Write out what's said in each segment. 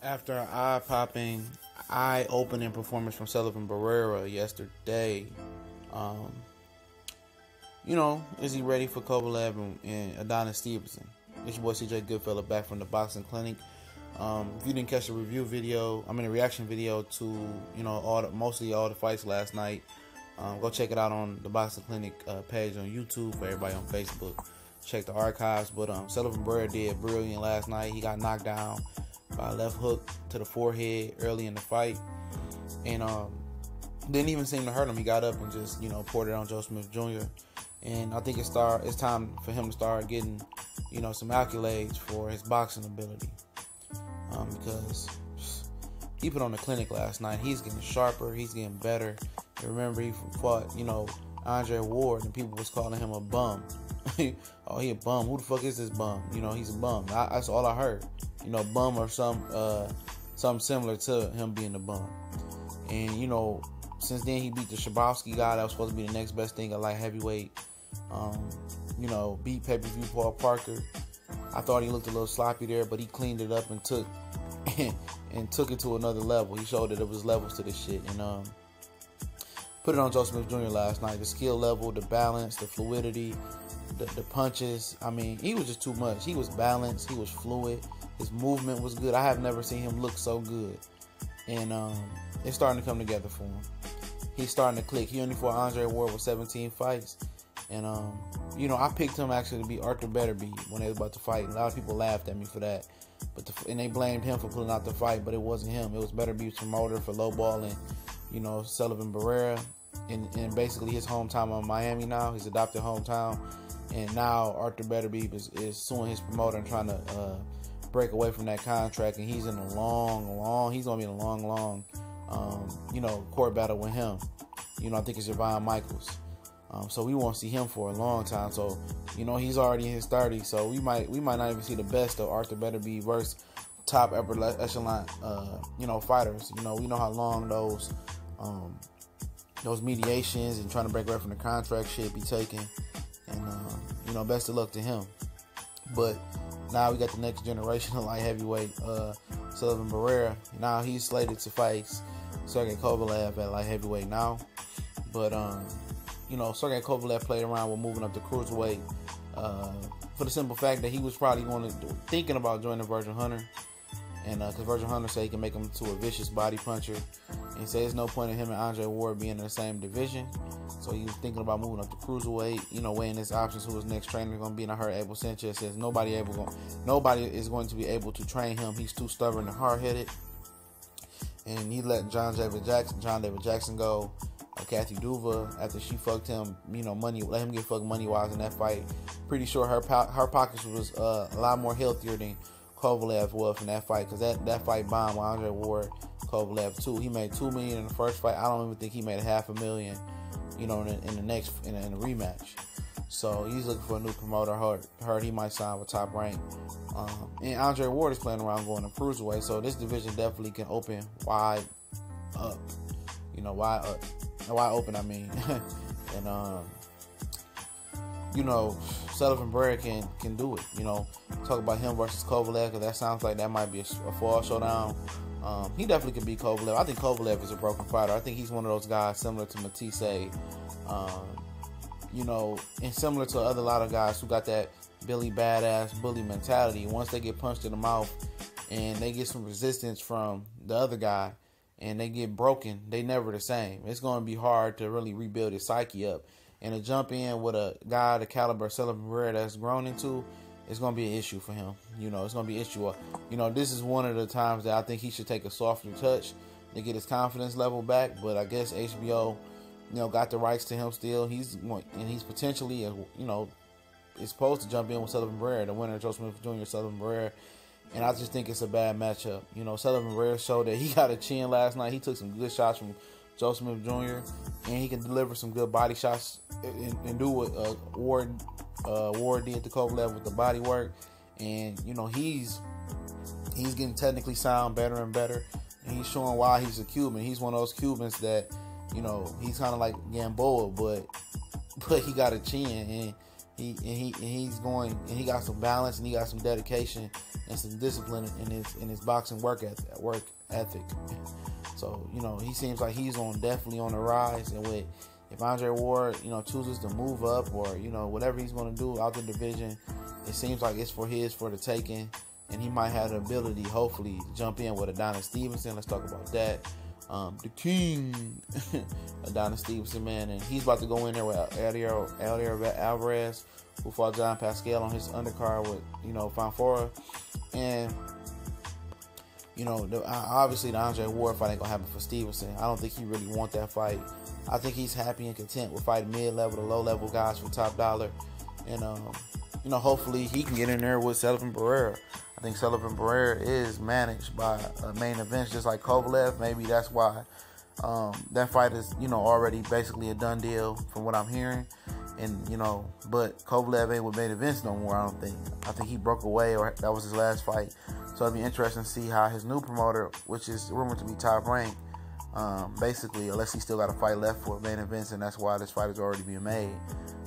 After an eye-popping, eye-opening performance from Sullivan Barrera yesterday, um, is he ready for Kovalev and Adonis Stevenson? It's your boy CJ Goodfella back from the boxing clinic. If you didn't catch the review video, a reaction video to mostly all the fights last night. Go check it out on the boxing clinic page on YouTube. For everybody on Facebook, check the archives. But Sullivan Barrera did brilliant last night. He got knocked down by a left hook to the forehead early in the fight, and didn't even seem to hurt him. He got up and just poured it on Joe Smith Jr. And I think it's time for him to start getting some accolades for his boxing ability, because he put on the clinic last night. He's getting sharper. He's getting better. And remember, he fought Andre Ward, and people was calling him a bum. Oh, he a bum. Who the fuck is this bum? He's a bum. That's all I heard. Bum or something similar to him being a bum. And since then he beat the Shabowski guy that was supposed to be the next best thing at light heavyweight. Beat pay-per-view Paul Parker. I thought he looked a little sloppy there, but he cleaned it up and took it to another level. He showed that there was levels to this shit, and put it on Joe Smith Jr. last night. The skill level, the balance, the fluidity, the punches. He was just too much. He was balanced. He was fluid. His movement was good. I have never seen him look so good. And it's starting to come together for him. He's starting to click. He only fought Andre Ward with 17 fights. And, I picked him actually to beat Arthur Betterby when they was about to fight. And a lot of people laughed at me for that. And they blamed him for pulling out the fight, but it wasn't him. It was Betterby's promoter for lowballing, Sullivan Barrera. And basically his hometown of Miami now, his adopted hometown. And now Arthur Betterby is suing his promoter and trying to break away from that contract, and he's in a he's gonna be in a long court battle with him. I think it's Javon Michaels. So we won't see him for a long time. So he's already in his 30s. So we might not even see the best of Arthur Betterby versus top upper echelon fighters. We know how long those mediations and trying to break away from the contract shit be taking. And best of luck to him. But now we got the next generation of light heavyweight, Sullivan Barrera. Now he's slated to face Sergey Kovalev at light heavyweight now. But Sergey Kovalev played around with moving up to cruiserweight for the simple fact that he was probably thinking about joining Virgil Hunter. And because Virgil Hunter said he can make him to a vicious body puncher, and said there's no point in him and Andre Ward being in the same division. So he was thinking about moving up to cruiserweight, weighing his options, who his next trainer is going to be. And I heard Abel Sanchez says nobody is going to be able to train him. He's too stubborn and hard-headed. And he let John David Jackson go. Kathy Duva, after she fucked him, let him get fucked money-wise in that fight. Pretty sure her pockets was a lot more healthier than Kovalev was from that fight, because that fight bombed with Andre Ward. Kovalev too. He made $2 million in the first fight. I don't even think he made $500,000, in the rematch. So he's looking for a new promoter. Heard he might sign with Top Rank. And Andre Ward is playing around going to cruiserweight. So this division definitely can open wide up. Wide open. And Sullivan Barrera can do it. Talk about him versus Kovalev, because that sounds like that might be a fall showdown. He definitely could beat Kovalev. I think Kovalev is a broken fighter. I think he's one of those guys similar to Matisse, and similar to a lot of guys who got that Billy Badass bully mentality. Once they get punched in the mouth and they get some resistance from the other guy and they get broken, they never the same. It's going to be hard to really rebuild his psyche up. And to jump in with a guy the caliber of Sullivan Barrera that's grown into, it's going to be an issue for him. It's going to be an issue. This is one of the times that I think he should take a softer touch to get his confidence level back. But I guess HBO, got the rights to him still. He's potentially, is supposed to jump in with Sullivan Barrera, the winner of Joe Smith Jr., Sullivan Barrera. And I just think it's a bad matchup. Sullivan Barrera showed that he got a chin last night. He took some good shots from Joe Smith Jr., and he can deliver some good body shots and do what Ward did to Kovalev with the body work. And he's getting technically sound better and better, and he's showing why he's a Cuban. He's one of those Cubans that he's kind of like Gamboa, but he got a chin, and he got some balance, and he got some dedication, and some discipline in his boxing work ethic. So, you know, he seems like he's definitely on the rise. And if Andre Ward, you know, chooses to move up, or, you know, whatever he's going to do out the division, it seems like it's for the taking. And he might have the ability, hopefully, to jump in with Adonis Stevenson. Let's talk about that. The king, Adonis Stevenson, man. And he's about to go in there with Elia Alvarez, who fought John Pascal on his undercard with, you know, Fonfora. And, you know, obviously the Andre Ward fight ain't going to happen for Stevenson. I don't think he really want that fight. I think he's happy and content with fighting mid-level to low-level guys for top dollar. And, you know, hopefully he can get in there with Sullivan Barrera. I think Sullivan Barrera is managed by main events just like Kovalev. Maybe that's why that fight is, you know, already basically a done deal from what I'm hearing. And, you know, but Kovalev ain't with main events no more, I don't think. I think he broke away, or that was his last fight. So it'll be interesting to see how his new promoter, which is rumored to be top ranked, basically, unless he still got a fight left for main events, and that's why this fight is already being made,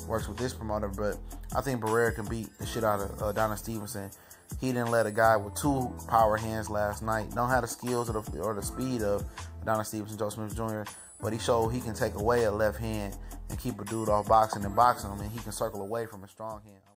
works with this promoter. But I think Barrera can beat the shit out of Adonis Stevenson. He didn't let a guy with 2 power hands last night. Don't have the skills or the speed of Adonis Stevenson, Joe Smith Jr., but he showed he can take away a left hand and keep a dude off boxing and box him, and he can circle away from a strong hand.